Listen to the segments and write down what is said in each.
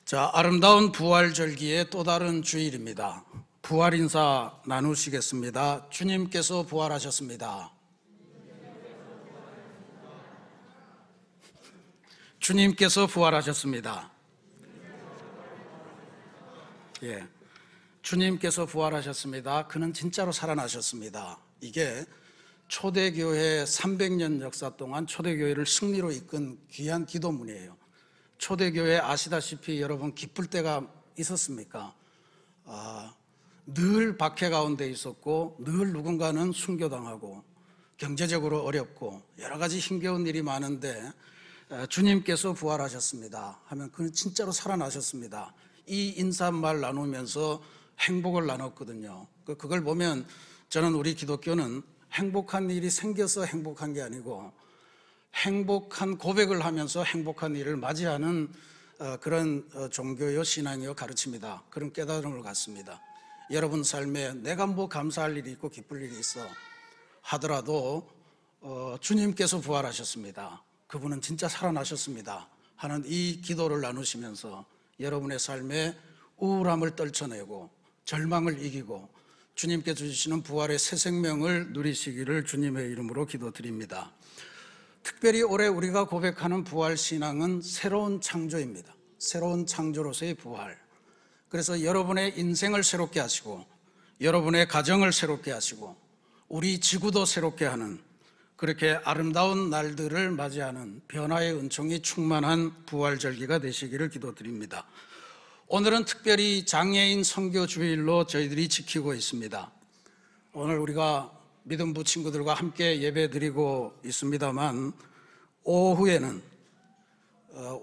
자, 아름다운 부활절기의 또 다른 주일입니다. 부활 인사 나누시겠습니다. 주님께서 부활하셨습니다. 주님께서 부활하셨습니다. 예, 주님께서 부활하셨습니다. 그는 진짜로 살아나셨습니다. 이게 초대교회 300년 역사 동안 초대교회를 승리로 이끈 귀한 기도문이에요. 초대교회 아시다시피 여러분 기쁠 때가 있었습니까? 늘 박해 가운데 있었고 늘 누군가는 순교당하고 경제적으로 어렵고 여러 가지 힘겨운 일이 많은데 주님께서 부활하셨습니다 하면 그는 진짜로 살아나셨습니다. 이 인사말 나누면서 행복을 나눴거든요. 그걸 보면 저는 우리 기독교는 행복한 일이 생겨서 행복한 게 아니고 행복한 고백을 하면서 행복한 일을 맞이하는 그런 종교요 신앙이요 가르칩니다. 그런 깨달음을 갖습니다. 여러분 삶에 내가 뭐 감사할 일이 있고 기쁠 일이 있어 하더라도 주님께서 부활하셨습니다. 그분은 진짜 살아나셨습니다 하는 이 기도를 나누시면서 여러분의 삶에 우울함을 떨쳐내고 절망을 이기고 주님께 주시는 부활의 새 생명을 누리시기를 주님의 이름으로 기도드립니다. 특별히 올해 우리가 고백하는 부활신앙은 새로운 창조입니다. 새로운 창조로서의 부활. 그래서 여러분의 인생을 새롭게 하시고 여러분의 가정을 새롭게 하시고 우리 지구도 새롭게 하는 그렇게 아름다운 날들을 맞이하는 변화의 은총이 충만한 부활절기가 되시기를 기도드립니다. 오늘은 특별히 장애인 선교주일로 저희들이 지키고 있습니다. 오늘 우리가 믿음부 친구들과 함께 예배 드리고 있습니다만 오후에는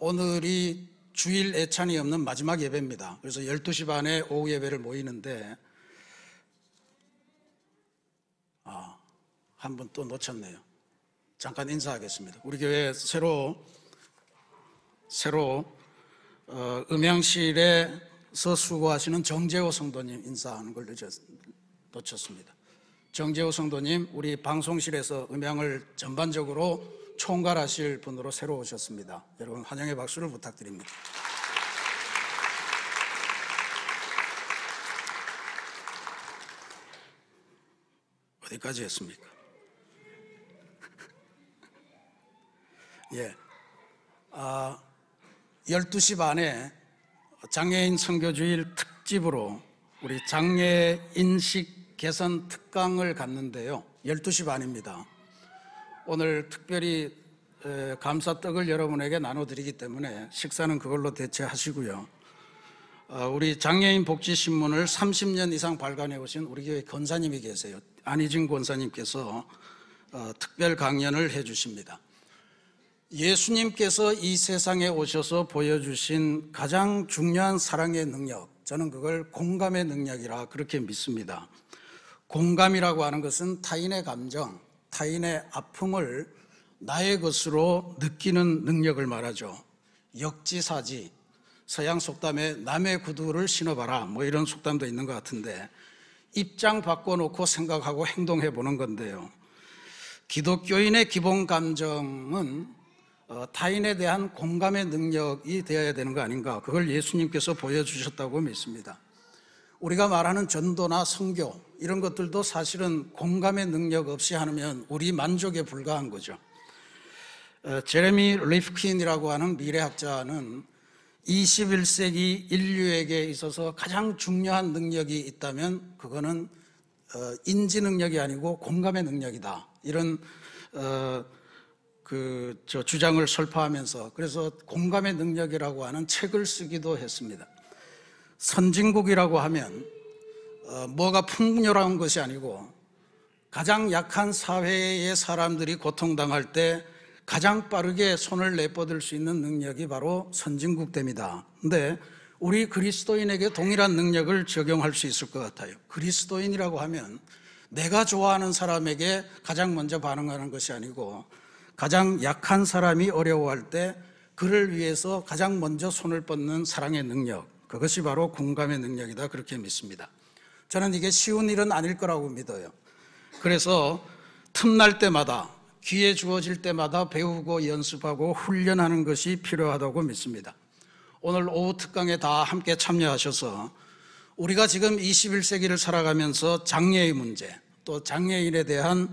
오늘이 주일 애찬이 없는 마지막 예배입니다. 그래서 12시 반에 오후 예배를 모이는데 한 분 또 놓쳤네요. 잠깐 인사하겠습니다. 우리 교회 새로 음향실에서 수고하시는 정재호 성도님 인사하는 걸 놓쳤습니다. 정재호 성도님, 우리 방송실에서 음향을 전반적으로 총괄하실 분으로 새로 오셨습니다. 여러분 환영의 박수를 부탁드립니다. 어디까지 했습니까? 예, 12시 반에 장애인 선교주일 특집으로 우리 장애인식 개선 특강을 갖는데요. 12시 반입니다. 오늘 특별히 감사떡을 여러분에게 나눠드리기 때문에 식사는 그걸로 대체하시고요. 우리 장애인 복지신문을 30년 이상 발간해 오신 우리 교회 권사님이 계세요. 안희진 권사님께서 특별 강연을 해 주십니다. 예수님께서 이 세상에 오셔서 보여주신 가장 중요한 사랑의 능력, 저는 그걸 공감의 능력이라 그렇게 믿습니다. 공감이라고 하는 것은 타인의 감정, 타인의 아픔을 나의 것으로 느끼는 능력을 말하죠. 역지사지, 서양 속담에 남의 구두를 신어봐라 뭐 이런 속담도 있는 것 같은데 입장 바꿔놓고 생각하고 행동해 보는 건데요. 기독교인의 기본 감정은 타인에 대한 공감의 능력이 되어야 되는 거 아닌가, 그걸 예수님께서 보여주셨다고 믿습니다. 우리가 말하는 전도나 선교 이런 것들도 사실은 공감의 능력 없이 하면 우리 만족에 불과한 거죠. 제레미 리프킨이라고 하는 미래학자는 21세기 인류에게 있어서 가장 중요한 능력이 있다면 그거는 인지 능력이 아니고 공감의 능력이다, 이런 주장을 설파하면서 그래서 공감의 능력이라고 하는 책을 쓰기도 했습니다. 선진국이라고 하면 뭐가 풍요로운 것이 아니고 가장 약한 사회의 사람들이 고통당할 때 가장 빠르게 손을 내뻗을 수 있는 능력이 바로 선진국됨이다. 근데 우리 그리스도인에게 동일한 능력을 적용할 수 있을 것 같아요. 그리스도인이라고 하면 내가 좋아하는 사람에게 가장 먼저 반응하는 것이 아니고 가장 약한 사람이 어려워할 때 그를 위해서 가장 먼저 손을 뻗는 사랑의 능력, 그것이 바로 공감의 능력이다, 그렇게 믿습니다. 저는 이게 쉬운 일은 아닐 거라고 믿어요. 그래서 틈날 때마다 기회 주어질 때마다 배우고 연습하고 훈련하는 것이 필요하다고 믿습니다. 오늘 오후 특강에 다 함께 참여하셔서 우리가 지금 21세기를 살아가면서 장애의 문제, 또 장애인에 대한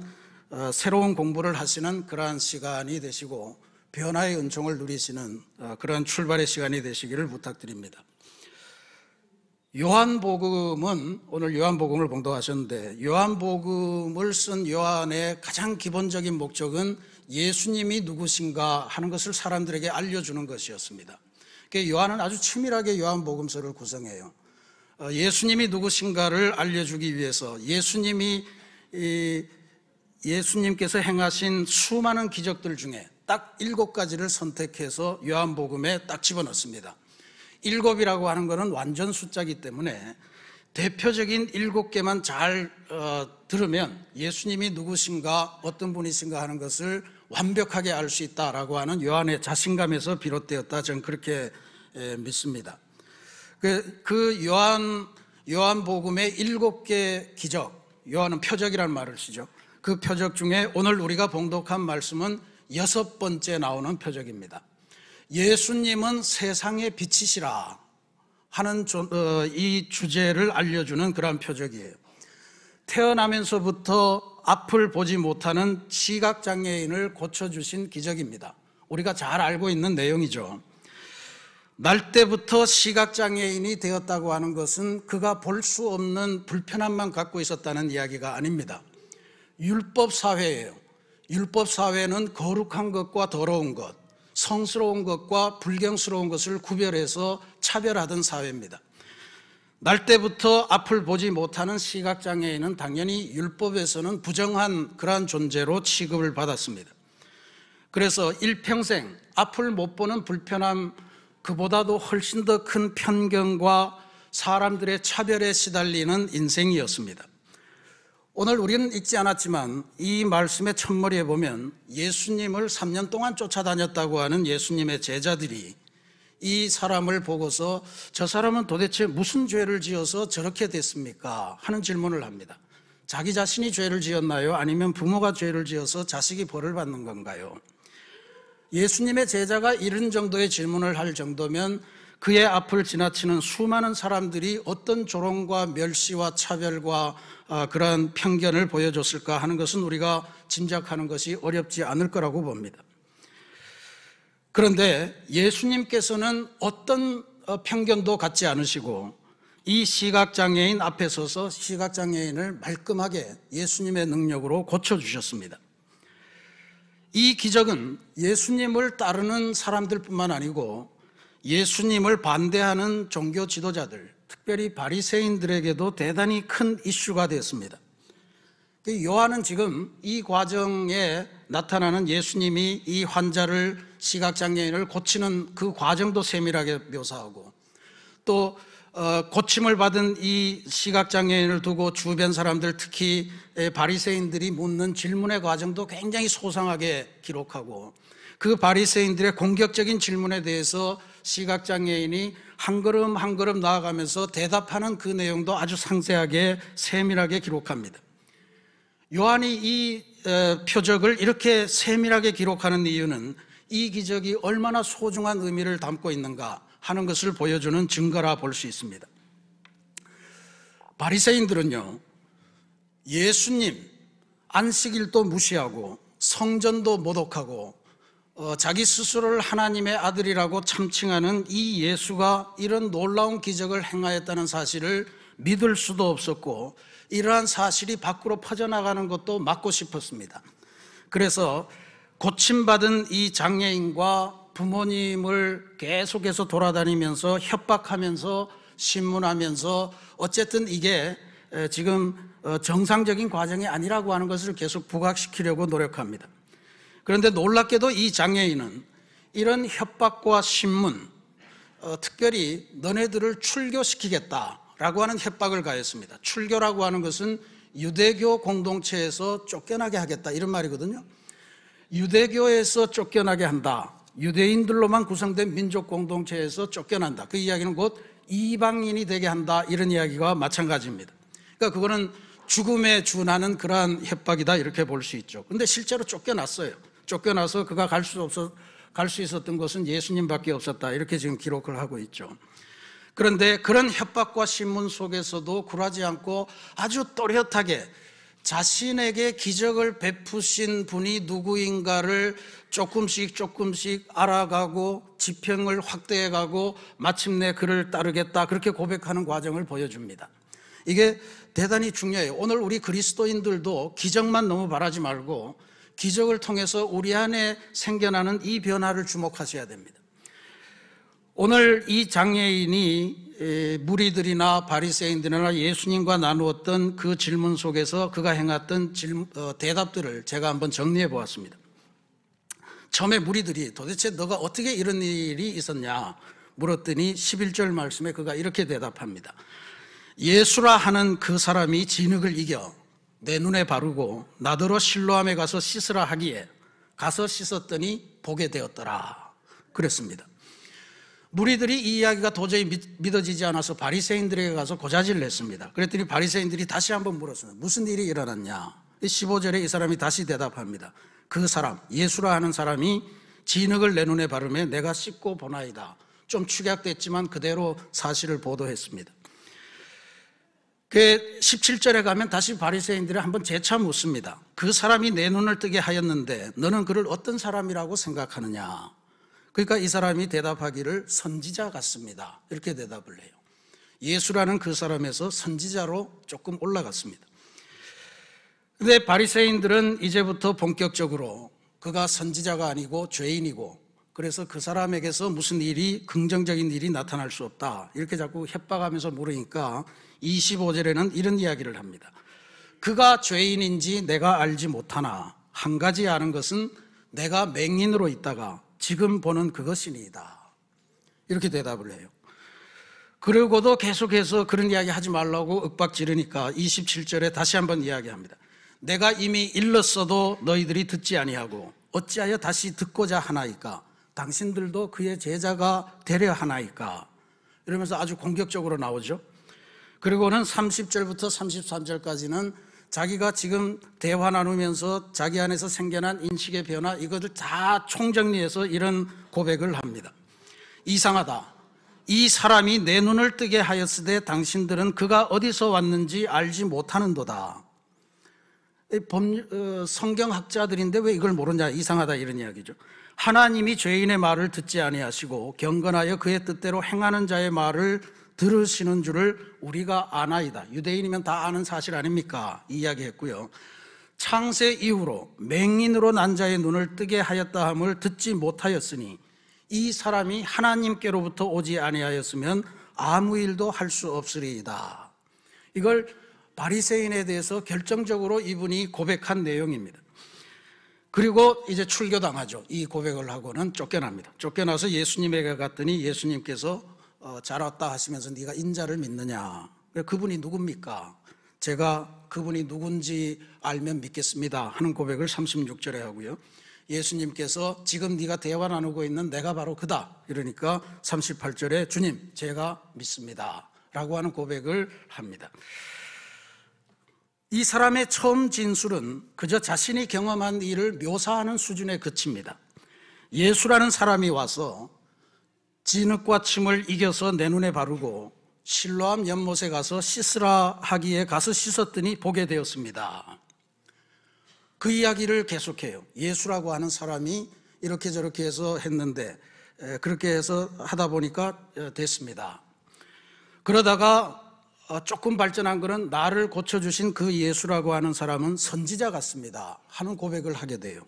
새로운 공부를 하시는 그러한 시간이 되시고 변화의 은총을 누리시는 그러한 출발의 시간이 되시기를 부탁드립니다. 요한복음은, 오늘 요한복음을 봉독하셨는데, 요한복음을 쓴 요한의 가장 기본적인 목적은 예수님이 누구신가 하는 것을 사람들에게 알려주는 것이었습니다. 요한은 아주 치밀하게 요한복음서를 구성해요. 예수님이 누구신가를 알려주기 위해서 예수님께서 행하신 수많은 기적들 중에 딱 7가지를 선택해서 요한복음에 딱 집어넣습니다. 7이라고 하는 것은 완전 숫자이기 때문에 대표적인 7개만 잘 들으면 예수님이 누구신가, 어떤 분이신가 하는 것을 완벽하게 알 수 있다라고 하는 요한의 자신감에서 비롯되었다, 저는 그렇게 믿습니다. 요한복음의 7개 기적, 요한은 표적이라는 말을 쓰죠. 그 표적 중에 오늘 우리가 봉독한 말씀은 6번째 나오는 표적입니다. 예수님은 세상의 빛이시라 하는 이 주제를 알려주는 그런 표적이에요. 태어나면서부터 앞을 보지 못하는 시각장애인을 고쳐주신 기적입니다. 우리가 잘 알고 있는 내용이죠. 날 때부터 시각장애인이 되었다고 하는 것은 그가 볼 수 없는 불편함만 갖고 있었다는 이야기가 아닙니다. 율법사회예요. 율법사회는 거룩한 것과 더러운 것, 성스러운 것과 불경스러운 것을 구별해서 차별하던 사회입니다. 날 때부터 앞을 보지 못하는 시각장애인은 당연히 율법에서는 부정한 그러한 존재로 취급을 받았습니다. 그래서 일평생 앞을 못 보는 불편함, 그보다도 훨씬 더 큰 편견과 사람들의 차별에 시달리는 인생이었습니다. 오늘 우리는 읽지 않았지만 이 말씀의 첫머리에 보면 예수님을 3년 동안 쫓아다녔다고 하는 예수님의 제자들이 이 사람을 보고서 저 사람은 도대체 무슨 죄를 지어서 저렇게 됐습니까? 하는 질문을 합니다. 자기 자신이 죄를 지었나요? 아니면 부모가 죄를 지어서 자식이 벌을 받는 건가요? 예수님의 제자가 이런 정도의 질문을 할 정도면 그의 앞을 지나치는 수많은 사람들이 어떤 조롱과 멸시와 차별과 그러한 편견을 보여줬을까 하는 것은 우리가 짐작하는 것이 어렵지 않을 거라고 봅니다. 그런데 예수님께서는 어떤 편견도 갖지 않으시고 이 시각장애인 앞에 서서 시각장애인을 말끔하게 예수님의 능력으로 고쳐주셨습니다. 이 기적은 예수님을 따르는 사람들뿐만 아니고 예수님을 반대하는 종교 지도자들, 특별히 바리새인들에게도 대단히 큰 이슈가 되었습니다. 요한은 지금 이 과정에 나타나는 예수님이 이 환자를, 시각장애인을 고치는 그 과정도 세밀하게 묘사하고, 또 고침을 받은 이 시각장애인을 두고 주변 사람들, 특히 바리새인들이 묻는 질문의 과정도 굉장히 소상하게 기록하고, 그 바리새인들의 공격적인 질문에 대해서 시각장애인이 한 걸음 한 걸음 나아가면서 대답하는 그 내용도 아주 상세하게 세밀하게 기록합니다. 요한이 이 표적을 이렇게 세밀하게 기록하는 이유는 이 기적이 얼마나 소중한 의미를 담고 있는가 하는 것을 보여주는 증거라 볼 수 있습니다. 바리새인들은요, 예수님 안식일도 무시하고 성전도 모독하고 자기 스스로를 하나님의 아들이라고 참칭하는 이 예수가 이런 놀라운 기적을 행하였다는 사실을 믿을 수도 없었고, 이러한 사실이 밖으로 퍼져나가는 것도 막고 싶었습니다. 그래서 고침받은 이 장애인과 부모님을 계속해서 돌아다니면서 협박하면서 신문하면서 어쨌든 이게 지금 정상적인 과정이 아니라고 하는 것을 계속 부각시키려고 노력합니다. 그런데 놀랍게도 이 장애인은 이런 협박과 신문, 특별히 너네들을 출교시키겠다라고 하는 협박을 가했습니다. 출교라고 하는 것은 유대교 공동체에서 쫓겨나게 하겠다, 이런 말이거든요. 유대교에서 쫓겨나게 한다, 유대인들로만 구성된 민족 공동체에서 쫓겨난다, 그 이야기는 곧 이방인이 되게 한다, 이런 이야기와 마찬가지입니다. 그러니까 그거는 죽음에 준하는 그러한 협박이다, 이렇게 볼 수 있죠. 그런데 실제로 쫓겨났어요. 쫓겨나서 그가 갈 수 갈 수 있었던 곳은 예수님밖에 없었다. 이렇게 지금 기록을 하고 있죠. 그런데 그런 협박과 신문 속에서도 굴하지 않고 아주 또렷하게 자신에게 기적을 베푸신 분이 누구인가를 조금씩 알아가고 지평을 확대해가고 마침내 그를 따르겠다, 그렇게 고백하는 과정을 보여줍니다. 이게 대단히 중요해요. 오늘 우리 그리스도인들도 기적만 너무 바라지 말고 기적을 통해서 우리 안에 생겨나는 이 변화를 주목하셔야 됩니다. 오늘 이 장애인이 무리들이나 바리새인들이나 예수님과 나누었던 그 질문 속에서 그가 행했던 대답들을 제가 한번 정리해 보았습니다. 처음에 무리들이 도대체 너가 어떻게 이런 일이 있었냐 물었더니 11절 말씀에 그가 이렇게 대답합니다. 예수라 하는 그 사람이 진흙을 이겨 내 눈에 바르고 나더러 실로암에 가서 씻으라 하기에 가서 씻었더니 보게 되었더라 그랬습니다. 무리들이 이 이야기가 도저히 믿어지지 않아서 바리새인들에게 가서 고자질을 했습니다. 그랬더니 바리새인들이 다시 한번 물었어요. 무슨 일이 일어났냐? 15절에 이 사람이 다시 대답합니다. 그 사람, 예수라 하는 사람이 진흙을 내 눈에 바르며 내가 씻고 보나이다. 좀 축약됐지만 그대로 사실을 보도했습니다. 그 17절에 가면 다시 바리새인들이 한번 재차 묻습니다. 그 사람이 내 눈을 뜨게 하였는데 너는 그를 어떤 사람이라고 생각하느냐? 그러니까 이 사람이 대답하기를 선지자 같습니다. 이렇게 대답을 해요. 예수라는 그 사람에서 선지자로 조금 올라갔습니다. 그런데 바리새인들은 이제부터 본격적으로 그가 선지자가 아니고 죄인이고 그래서 그 사람에게서 무슨 일이 긍정적인 일이 나타날 수 없다 이렇게 자꾸 협박하면서 물으니까 25절에는 이런 이야기를 합니다. 그가 죄인인지 내가 알지 못하나 한 가지 아는 것은 내가 맹인으로 있다가 지금 보는 그것이니이다. 이렇게 대답을 해요. 그러고도 계속해서 그런 이야기 하지 말라고 윽박 지르니까 27절에 다시 한번 이야기합니다. 내가 이미 일렀어도 너희들이 듣지 아니하고 어찌하여 다시 듣고자 하나이까? 당신들도 그의 제자가 되려 하나이까? 이러면서 아주 공격적으로 나오죠. 그리고는 30절부터 33절까지는 자기가 지금 대화 나누면서 자기 안에서 생겨난 인식의 변화 이것을 다 총정리해서 이런 고백을 합니다. 이상하다. 이 사람이 내 눈을 뜨게 하였으되 당신들은 그가 어디서 왔는지 알지 못하는도다. 성경학자들인데 왜 이걸 모르냐, 이상하다 이런 이야기죠. 하나님이 죄인의 말을 듣지 아니하시고 경건하여 그의 뜻대로 행하는 자의 말을 들으시는 줄을 우리가 아나이다. 유대인이면 다 아는 사실 아닙니까? 이 이야기했고요. 창세 이후로 맹인으로 난 자의 눈을 뜨게 하였다 함을 듣지 못하였으니 이 사람이 하나님께로부터 오지 아니하였으면 아무 일도 할 수 없으리이다. 이걸 바리새인에 대해서 결정적으로 이분이 고백한 내용입니다. 그리고 이제 출교당하죠. 이 고백을 하고는 쫓겨납니다. 쫓겨나서 예수님에게 갔더니 예수님께서 잘 왔다 하시면서 네가 인자를 믿느냐? 그분이 누굽니까? 제가 그분이 누군지 알면 믿겠습니다 하는 고백을 36절에 하고요. 예수님께서 지금 네가 대화 나누고 있는 내가 바로 그다. 이러니까 38절에 주님 제가 믿습니다 라고 하는 고백을 합니다. 이 사람의 처음 진술은 그저 자신이 경험한 일을 묘사하는 수준에 그칩니다. 예수라는 사람이 와서 진흙과 침을 이겨서 내 눈에 바르고 실로암 연못에 가서 씻으라 하기에 가서 씻었더니 보게 되었습니다. 그 이야기를 계속해요. 예수라고 하는 사람이 이렇게 저렇게 해서 했는데 그렇게 해서 하다 보니까 됐습니다. 그러다가 조금 발전한 것은 나를 고쳐주신 그 예수라고 하는 사람은 선지자 같습니다 하는 고백을 하게 돼요.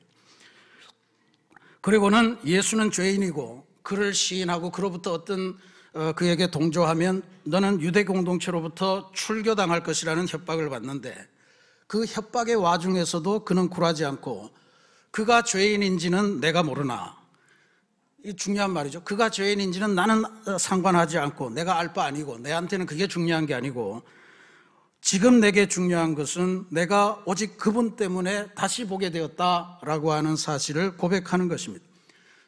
그리고는 예수는 죄인이고 그를 시인하고 그로부터 어떤 그에게 동조하면 너는 유대 공동체로부터 출교당할 것이라는 협박을 받는데 그 협박의 와중에서도 그는 굴하지 않고 그가 죄인인지는 내가 모르나, 이 중요한 말이죠. 그가 죄인인지는 나는 상관하지 않고 내가 알 바 아니고 내한테는 그게 중요한 게 아니고 지금 내게 중요한 것은 내가 오직 그분 때문에 다시 보게 되었다라고 하는 사실을 고백하는 것입니다.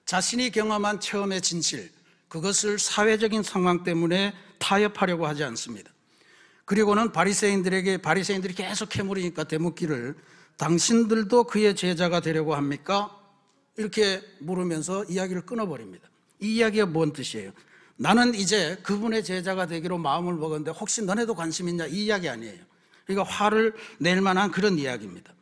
자신이 경험한 체험의 진실, 그것을 사회적인 상황 때문에 타협하려고 하지 않습니다. 그리고는 바리새인들이 계속 캐물으니까 대묻기를 당신들도 그의 제자가 되려고 합니까? 이렇게 물으면서 이야기를 끊어버립니다. 이 이야기가 뭔 뜻이에요? 나는 이제 그분의 제자가 되기로 마음을 먹었는데 혹시 너네도 관심 있냐? 이 이야기 아니에요. 그러니까 화를 낼 만한 그런 이야기입니다.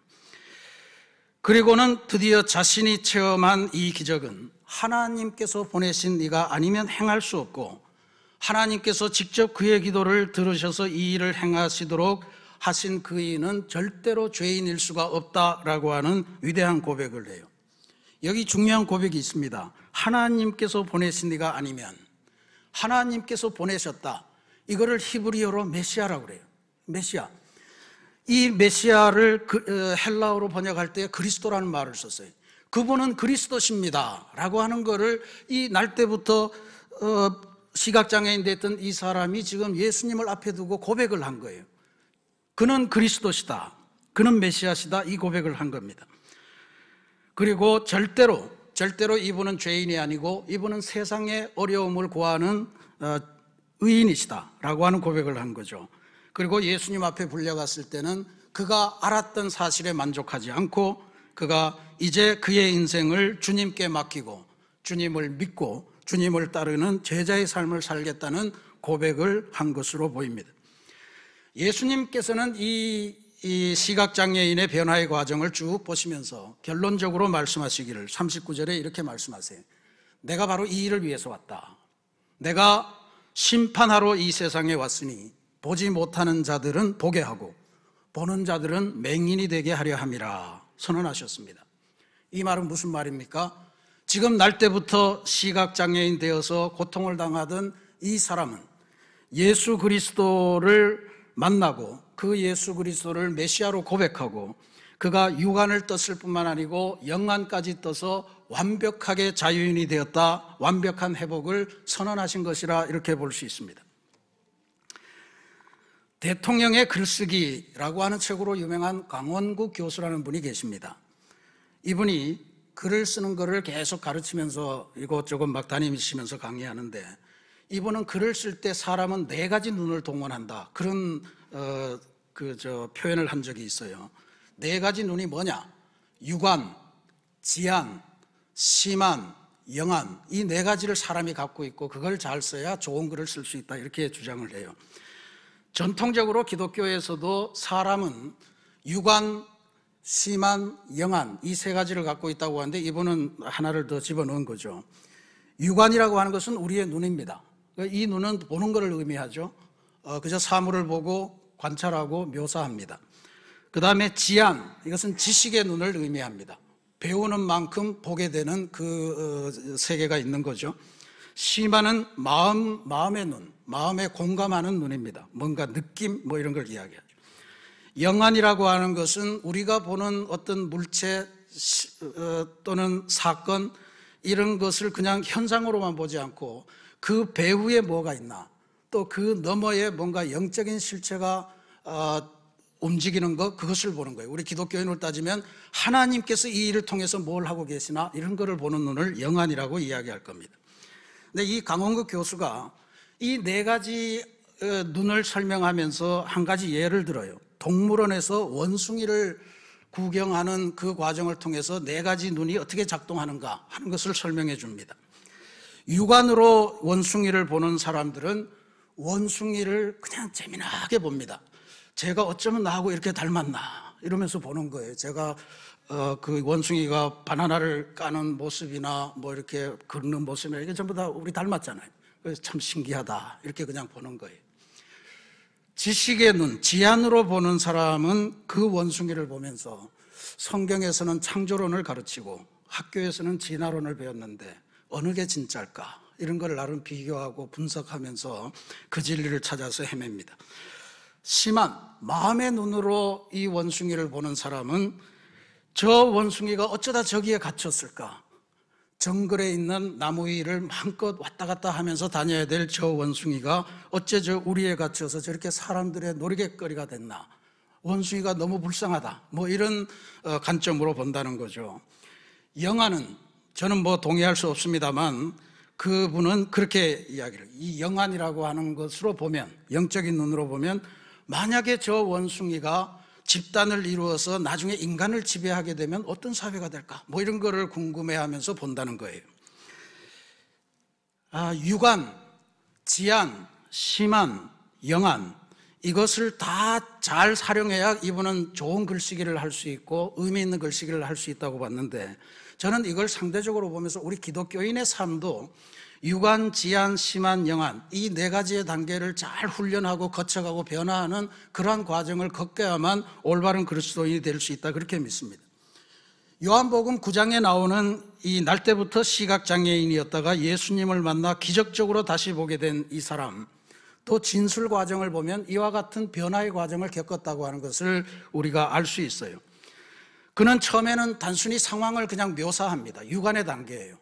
그리고는 드디어 자신이 체험한 이 기적은 하나님께서 보내신 이가 아니면 행할 수 없고, 하나님께서 직접 그의 기도를 들으셔서 이 일을 행하시도록 하신 그 이는 절대로 죄인일 수가 없다라고 하는 위대한 고백을 해요. 여기 중요한 고백이 있습니다. 하나님께서 보내신 이가 아니면, 하나님께서 보내셨다. 이거를 히브리어로 메시아라고 그래요. 메시아. 이 메시아를 헬라어로 번역할 때 그리스도라는 말을 썼어요. 그분은 그리스도십니다 라고 하는 거를 이 날 때부터 시각장애인 됐던 이 사람이 지금 예수님을 앞에 두고 고백을 한 거예요. 그는 그리스도시다, 그는 메시아시다, 이 고백을 한 겁니다. 그리고 절대로 이분은 죄인이 아니고 이분은 세상의 어려움을 고하는 의인이시다 라고 하는 고백을 한 거죠. 그리고 예수님 앞에 불려갔을 때는 그가 알았던 사실에 만족하지 않고 그가 이제 그의 인생을 주님께 맡기고 주님을 믿고 주님을 따르는 제자의 삶을 살겠다는 고백을 한 것으로 보입니다. 예수님께서는 이 시각장애인의 변화의 과정을 쭉 보시면서 결론적으로 말씀하시기를 39절에 이렇게 말씀하세요. 내가 바로 이 일을 위해서 왔다. 내가 심판하러 이 세상에 왔으니 보지 못하는 자들은 보게 하고 보는 자들은 맹인이 되게 하려 함이라 선언하셨습니다. 이 말은 무슨 말입니까? 지금 날 때부터 시각장애인 되어서 고통을 당하던 이 사람은 예수 그리스도를 만나고 그 예수 그리스도를 메시아로 고백하고 그가 육안을 떴을 뿐만 아니고 영안까지 떠서 완벽하게 자유인이 되었다, 완벽한 회복을 선언하신 것이라 이렇게 볼 수 있습니다. 대통령의 글쓰기라고 하는 책으로 유명한 강원국 교수라는 분이 계십니다. 이분이 글을 쓰는 것을 계속 가르치면서 이곳저곳 막 다니시면서 강의하는데, 이분은 글을 쓸 때 사람은 4가지 눈을 동원한다, 그런 표현을 한 적이 있어요. 4가지 눈이 뭐냐? 육안, 지안, 심안, 영안, 이 4가지를 사람이 갖고 있고 그걸 잘 써야 좋은 글을 쓸 수 있다, 이렇게 주장을 해요. 전통적으로 기독교에서도 사람은 육안, 심안, 영안, 이 3가지를 갖고 있다고 하는데 이분은 하나를 더 집어넣은 거죠. 육안이라고 하는 것은 우리의 눈입니다. 이 눈은 보는 것을 의미하죠. 그저 사물을 보고 관찰하고 묘사합니다. 그 다음에 지안, 이것은 지식의 눈을 의미합니다. 배우는 만큼 보게 되는 그 세계가 있는 거죠. 심안은 마음의 눈, 마음에 공감하는 눈입니다. 뭔가 느낌 뭐 이런 걸 이야기하죠. 영안이라고 하는 것은 우리가 보는 어떤 물체 또는 사건 이런 것을 그냥 현상으로만 보지 않고 그 배후에 뭐가 있나, 또 그 너머에 뭔가 영적인 실체가 움직이는 것, 그것을 보는 거예요. 우리 기독교인으로 따지면 하나님께서 이 일을 통해서 뭘 하고 계시나 이런 거를 보는 눈을 영안이라고 이야기할 겁니다. 근데 이 강원국 교수가 이 4가지 눈을 설명하면서 한 가지 예를 들어요. 동물원에서 원숭이를 구경하는 그 과정을 통해서 4가지 눈이 어떻게 작동하는가 하는 것을 설명해 줍니다. 육안으로 원숭이를 보는 사람들은 원숭이를 그냥 재미나게 봅니다. 제가 어쩌면 나하고 이렇게 닮았나 이러면서 보는 거예요. 제가 그 원숭이가 바나나를 까는 모습이나 뭐 이렇게 긁는 모습이나 이게 전부 다 우리 닮았잖아요. 그래서 참 신기하다 이렇게 그냥 보는 거예요. 지식의 눈, 지안으로 보는 사람은 그 원숭이를 보면서 성경에서는 창조론을 가르치고 학교에서는 진화론을 배웠는데 어느 게 진짜일까? 이런 걸 나름 비교하고 분석하면서 그 진리를 찾아서 헤맵니다. 심한 마음의 눈으로 이 원숭이를 보는 사람은 저 원숭이가 어쩌다 저기에 갇혔을까? 정글에 있는 나무 위를 마음껏 왔다 갔다 하면서 다녀야 될 저 원숭이가 어째 저 우리에 갇혀서 저렇게 사람들의 놀이개거리가 됐나? 원숭이가 너무 불쌍하다. 뭐 이런 관점으로 본다는 거죠. 영안은 저는 뭐 동의할 수 없습니다만 그분은 그렇게 이야기를, 이 영안이라고 하는 것으로 보면, 영적인 눈으로 보면 만약에 저 원숭이가 집단을 이루어서 나중에 인간을 지배하게 되면 어떤 사회가 될까? 뭐 이런 거를 궁금해하면서 본다는 거예요. 유관, 지안, 심안, 영안, 이것을 다 잘 활용해야 이분은 좋은 글쓰기를 할 수 있고 의미 있는 글쓰기를 할 수 있다고 봤는데, 저는 이걸 상대적으로 보면서 우리 기독교인의 삶도 유관, 지안, 심안, 영안, 이 네 가지의 단계를 잘 훈련하고 거쳐가고 변화하는 그러한 과정을 겪어야만 올바른 그리스도인이 될 수 있다, 그렇게 믿습니다. 요한복음 9장에 나오는 이 날 때부터 시각장애인이었다가 예수님을 만나 기적적으로 다시 보게 된 이 사람, 또 진술 과정을 보면 이와 같은 변화의 과정을 겪었다고 하는 것을 우리가 알 수 있어요. 그는 처음에는 단순히 상황을 그냥 묘사합니다. 유관의 단계예요.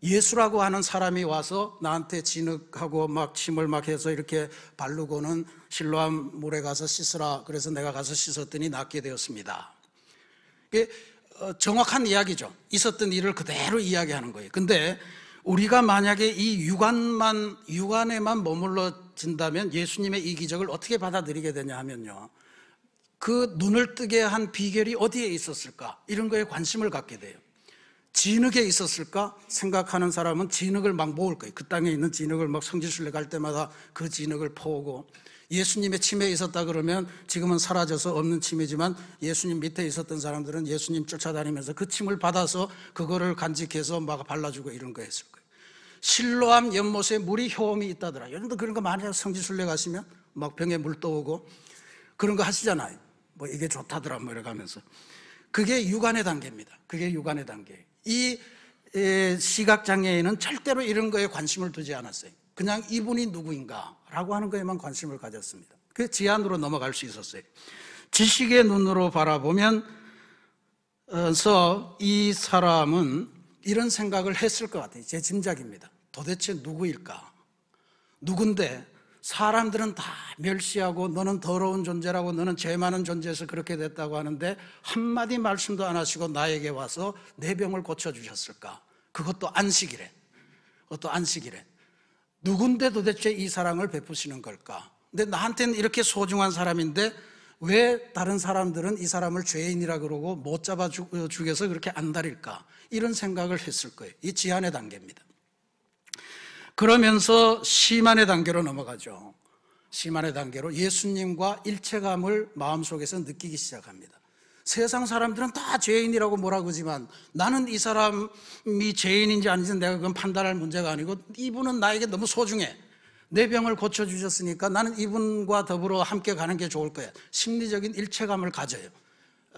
예수라고 하는 사람이 와서 나한테 진흙하고 막 침을 막 해서 이렇게 바르고는 실로암 물에 가서 씻으라, 그래서 내가 가서 씻었더니 낫게 되었습니다. 이게 정확한 이야기죠. 있었던 일을 그대로 이야기하는 거예요. 근데 우리가 만약에 이 유관에만 머물러진다면 예수님의 이 기적을 어떻게 받아들이게 되냐 하면요, 그 눈을 뜨게 한 비결이 어디에 있었을까? 이런 거에 관심을 갖게 돼요. 진흙에 있었을까? 생각하는 사람은 진흙을 막 모을 거예요. 그 땅에 있는 진흙을 막 성지순례 갈 때마다 그 진흙을 퍼오고, 예수님의 침에 있었다 그러면 지금은 사라져서 없는 침이지만 예수님 밑에 있었던 사람들은 예수님 쫓아다니면서 그 침을 받아서 그거를 간직해서 막 발라주고 이런 거 했을 거예요. 실로암 연못에 물이 효험이 있다더라. 여러분도 그런 거 많이 해요. 성지순례 가시면 막 병에 물 떠오고 그런 거 하시잖아요. 뭐 이게 좋다더라 뭐 이러면서. 그게 유관의 단계입니다. 그게 유관의 단계. 이 시각장애인은 절대로 이런 거에 관심을 두지 않았어요. 그냥 이분이 누구인가 라고 하는 거에만 관심을 가졌습니다. 그 지안으로 넘어갈 수 있었어요. 지식의 눈으로 바라보면서 이 사람은 이런 생각을 했을 것 같아요. 제 짐작입니다. 도대체 누구일까? 누군데 사람들은 다 멸시하고 너는 더러운 존재라고, 너는 죄 많은 존재에서 그렇게 됐다고 하는데 한마디 말씀도 안 하시고 나에게 와서 내 병을 고쳐주셨을까? 그것도 안식일에. 그것도 안식일에. 누군데 도대체 이 사랑을 베푸시는 걸까? 근데 나한테는 이렇게 소중한 사람인데 왜 다른 사람들은 이 사람을 죄인이라 그러고 못 잡아 죽여서 그렇게 안달일까? 이런 생각을 했을 거예요. 이 지안의 단계입니다. 그러면서 시만의 단계로 넘어가죠. 시만의 단계로 예수님과 일체감을 마음속에서 느끼기 시작합니다. 세상 사람들은 다 죄인이라고 뭐라 그러지만 나는 이 사람이 죄인인지 아닌지 내가 그건 판단할 문제가 아니고 이분은 나에게 너무 소중해. 내 병을 고쳐주셨으니까 나는 이분과 더불어 함께 가는 게 좋을 거야. 심리적인 일체감을 가져요.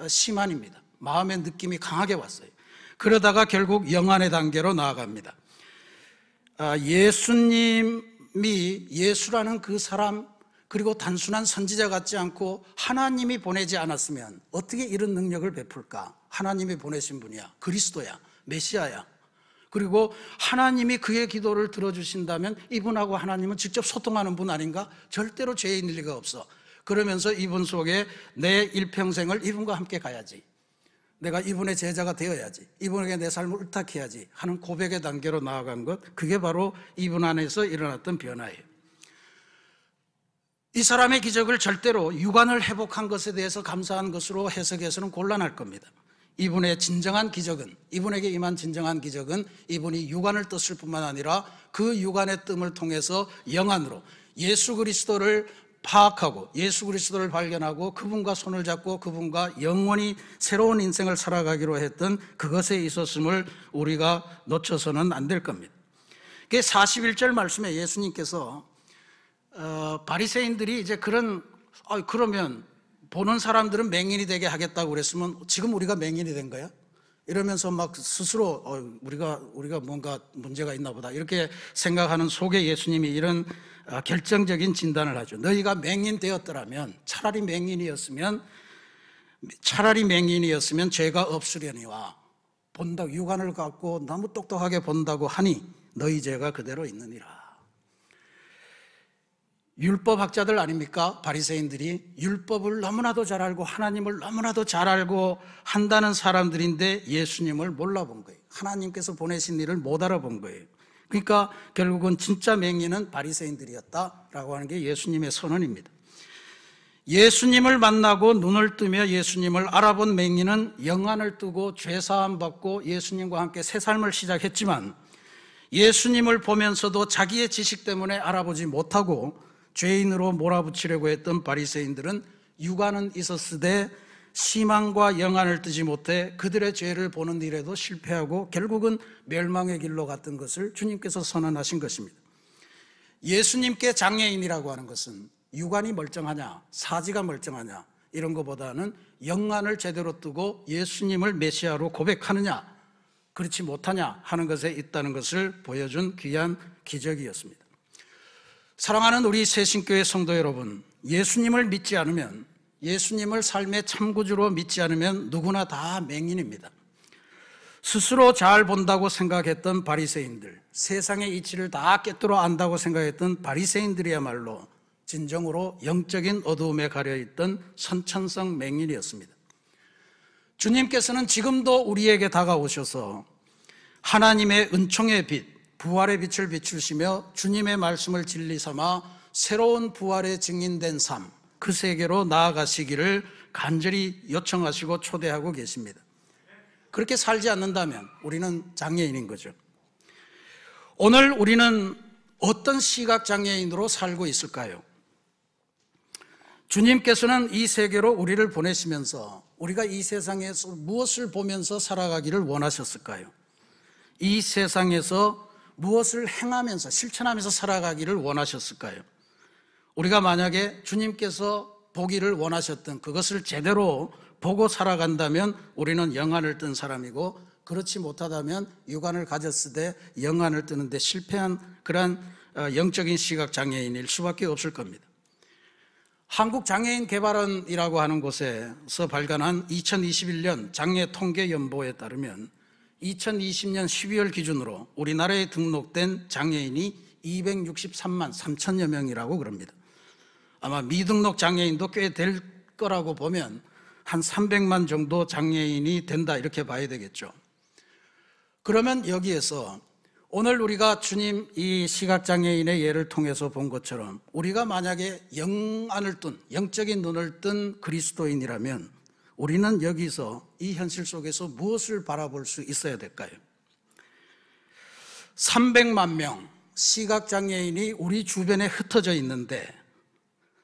시만입니다. 마음의 느낌이 강하게 왔어요. 그러다가 결국 영안의 단계로 나아갑니다. 예수님이, 예수라는 그 사람, 그리고 단순한 선지자 같지 않고 하나님이 보내지 않았으면 어떻게 이런 능력을 베풀까? 하나님이 보내신 분이야. 그리스도야. 메시아야. 그리고 하나님이 그의 기도를 들어주신다면 이분하고 하나님은 직접 소통하는 분 아닌가? 절대로 죄인일 리가 없어. 그러면서 이분 속에 내 일평생을 이분과 함께 가야지. 내가 이분의 제자가 되어야지. 이분에게 내 삶을 의탁해야지 하는 고백의 단계로 나아간 것, 그게 바로 이분 안에서 일어났던 변화예요. 이 사람의 기적을 절대로 유관을 회복한 것에 대해서 감사한 것으로 해석해서는 곤란할 겁니다. 이분의 진정한 기적은, 이분에게 임한 진정한 기적은 이분이 유관을 떴을 뿐만 아니라 그 유관의 뜸을 통해서 영안으로 예수 그리스도를 파악하고 예수 그리스도를 발견하고 그분과 손을 잡고 그분과 영원히 새로운 인생을 살아가기로 했던 그것에 있었음을 우리가 놓쳐서는 안 될 겁니다. 41절 말씀에 예수님께서 바리새인들이 이제 그러면 보는 사람들은 맹인이 되게 하겠다고 그랬으면 지금 우리가 맹인이 된 거야? 이러면서 막 스스로 우리가 뭔가 문제가 있나 보다 이렇게 생각하는 속에 예수님이 이런 결정적인 진단을 하죠. 너희가 맹인 되었더라면 차라리 맹인이었으면 죄가 없으려니와 본다고 유관을 갖고 너무 똑똑하게 본다고 하니 너희 죄가 그대로 있느니라. 율법학자들 아닙니까? 바리새인들이 율법을 너무나도 잘 알고 하나님을 너무나도 잘 알고 한다는 사람들인데 예수님을 몰라본 거예요. 하나님께서 보내신 일을 못 알아본 거예요. 그러니까 결국은 진짜 맹인은 바리새인들이었다라고 하는 게 예수님의 선언입니다. 예수님을 만나고 눈을 뜨며 예수님을 알아본 맹인은 영안을 뜨고 죄사함 받고 예수님과 함께 새 삶을 시작했지만, 예수님을 보면서도 자기의 지식 때문에 알아보지 못하고 죄인으로 몰아붙이려고 했던 바리새인들은 유관은 있었으되 시망과 영안을 뜨지 못해 그들의 죄를 보는 일에도 실패하고 결국은 멸망의 길로 갔던 것을 주님께서 선언하신 것입니다. 예수님께 장애인이라고 하는 것은 유관이 멀쩡하냐, 사지가 멀쩡하냐 이런 것보다는 영안을 제대로 뜨고 예수님을 메시아로 고백하느냐, 그렇지 못하냐 하는 것에 있다는 것을 보여준 귀한 기적이었습니다. 사랑하는 우리 새신교회 성도 여러분, 예수님을 믿지 않으면, 예수님을 삶의 참구주로 믿지 않으면 누구나 다 맹인입니다. 스스로 잘 본다고 생각했던 바리새인들, 세상의 이치를 다 꿰뚫어 안다고 생각했던 바리새인들이야말로 진정으로 영적인 어두움에 가려있던 선천성 맹인이었습니다. 주님께서는 지금도 우리에게 다가오셔서 하나님의 은총의 빛, 부활의 빛을 비추시며 주님의 말씀을 진리 삼아 새로운 부활의 증인된 삶, 그 세계로 나아가시기를 간절히 요청하시고 초대하고 계십니다. 그렇게 살지 않는다면 우리는 장애인인 거죠. 오늘 우리는 어떤 시각장애인으로 살고 있을까요? 주님께서는 이 세계로 우리를 보내시면서 우리가 이 세상에서 무엇을 보면서 살아가기를 원하셨을까요? 이 세상에서 무엇을 행하면서 실천하면서 살아가기를 원하셨을까요? 우리가 만약에 주님께서 보기를 원하셨던 그것을 제대로 보고 살아간다면 우리는 영안을 뜬 사람이고, 그렇지 못하다면 육안을 가졌으되 영안을 뜨는데 실패한 그러한 영적인 시각장애인일 수밖에 없을 겁니다. 한국장애인개발원이라고 하는 곳에서 발간한 2021년 장애통계연보에 따르면 2020년 12월 기준으로 우리나라에 등록된 장애인이 263만 3천여 명이라고 그럽니다. 아마 미등록 장애인도 꽤 될 거라고 보면 한 300만 정도 장애인이 된다 이렇게 봐야 되겠죠. 그러면 여기에서 오늘 우리가 주님 이 시각장애인의 예를 통해서 본 것처럼 우리가 만약에 영안을 뜬, 영적인 눈을 뜬 그리스도인이라면 우리는 여기서 이 현실 속에서 무엇을 바라볼 수 있어야 될까요? 300만 명 시각장애인이 우리 주변에 흩어져 있는데,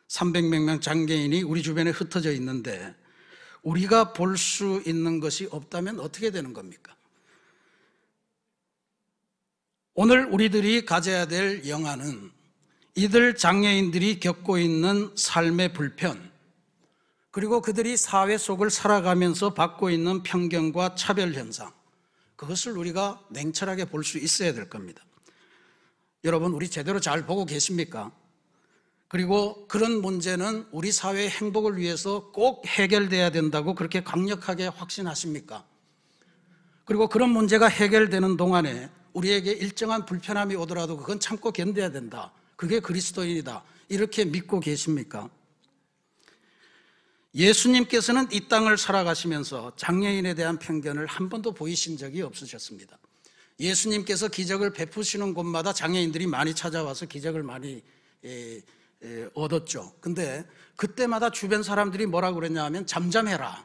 300몇 명 장애인이 우리 주변에 흩어져 있는데 우리가 볼 수 있는 것이 없다면 어떻게 되는 겁니까? 오늘 우리들이 가져야 될 영안은 이들 장애인들이 겪고 있는 삶의 불편, 그리고 그들이 사회 속을 살아가면서 받고 있는 편견과 차별 현상, 그것을 우리가 냉철하게 볼 수 있어야 될 겁니다. 여러분, 우리 제대로 잘 보고 계십니까? 그리고 그런 문제는 우리 사회의 행복을 위해서 꼭 해결돼야 된다고 그렇게 강력하게 확신하십니까? 그리고 그런 문제가 해결되는 동안에 우리에게 일정한 불편함이 오더라도 그건 참고 견뎌야 된다, 그게 그리스도인이다, 이렇게 믿고 계십니까? 예수님께서는 이 땅을 살아가시면서 장애인에 대한 편견을 한 번도 보이신 적이 없으셨습니다. 예수님께서 기적을 베푸시는 곳마다 장애인들이 많이 찾아와서 기적을 많이 얻었죠. 근데 그때마다 주변 사람들이 뭐라고 그랬냐 하면, 잠잠해라,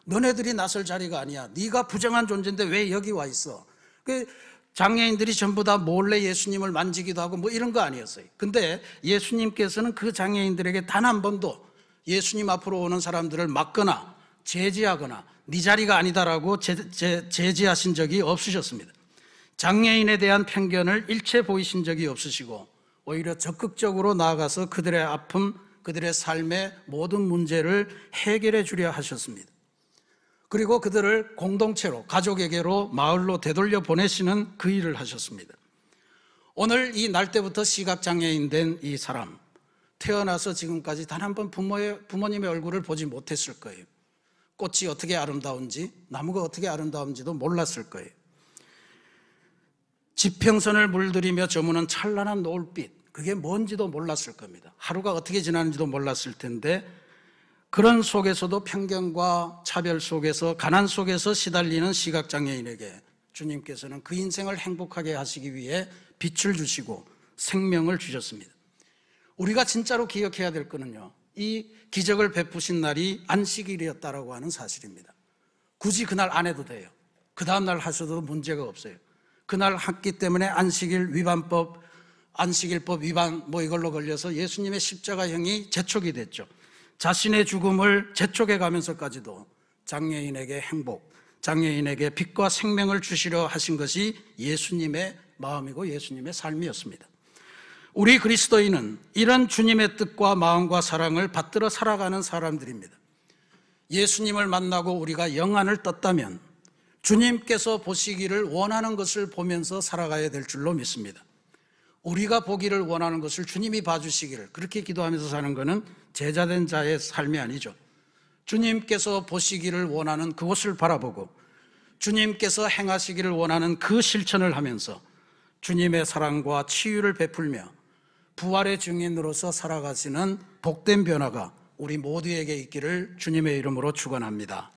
너네들이 나설 자리가 아니야, 네가 부정한 존재인데 왜 여기 와 있어. 장애인들이 전부 다 몰래 예수님을 만지기도 하고 뭐 이런 거 아니었어요. 근데 예수님께서는 그 장애인들에게 단 한 번도 예수님 앞으로 오는 사람들을 막거나 제지하거나 네 자리가 아니다라고 제지하신 적이 없으셨습니다. 장애인에 대한 편견을 일체 보이신 적이 없으시고 오히려 적극적으로 나아가서 그들의 아픔, 그들의 삶의 모든 문제를 해결해 주려 하셨습니다. 그리고 그들을 공동체로, 가족에게로, 마을로 되돌려 보내시는 그 일을 하셨습니다. 오늘 이 날 때부터 시각장애인 된 이 사람, 태어나서 지금까지 단 한 번 부모님의 얼굴을 보지 못했을 거예요. 꽃이 어떻게 아름다운지, 나무가 어떻게 아름다운지도 몰랐을 거예요. 지평선을 물들이며 저무는 찬란한 노을빛, 그게 뭔지도 몰랐을 겁니다. 하루가 어떻게 지나는지도 몰랐을 텐데, 그런 속에서도 편견과 차별 속에서, 가난 속에서 시달리는 시각장애인에게 주님께서는 그 인생을 행복하게 하시기 위해 빛을 주시고 생명을 주셨습니다. 우리가 진짜로 기억해야 될 거는요, 이 기적을 베푸신 날이 안식일이었다라고 하는 사실입니다. 굳이 그날 안 해도 돼요. 그 다음날 하셔도 문제가 없어요. 그날 했기 때문에 안식일법 위반 이걸로 걸려서 예수님의 십자가형이 재촉이 됐죠. 자신의 죽음을 재촉해 가면서까지도 장애인에게 행복, 장애인에게 빛과 생명을 주시려 하신 것이 예수님의 마음이고 예수님의 삶이었습니다. 우리 그리스도인은 이런 주님의 뜻과 마음과 사랑을 받들어 살아가는 사람들입니다. 예수님을 만나고 우리가 영안을 떴다면 주님께서 보시기를 원하는 것을 보면서 살아가야 될 줄로 믿습니다. 우리가 보기를 원하는 것을 주님이 봐주시기를, 그렇게 기도하면서 사는 것은 제자된 자의 삶이 아니죠. 주님께서 보시기를 원하는 그것을 바라보고 주님께서 행하시기를 원하는 그 실천을 하면서 주님의 사랑과 치유를 베풀며 부활의 증인으로서 살아가시는 복된 변화가 우리 모두에게 있기를 주님의 이름으로 축원합니다.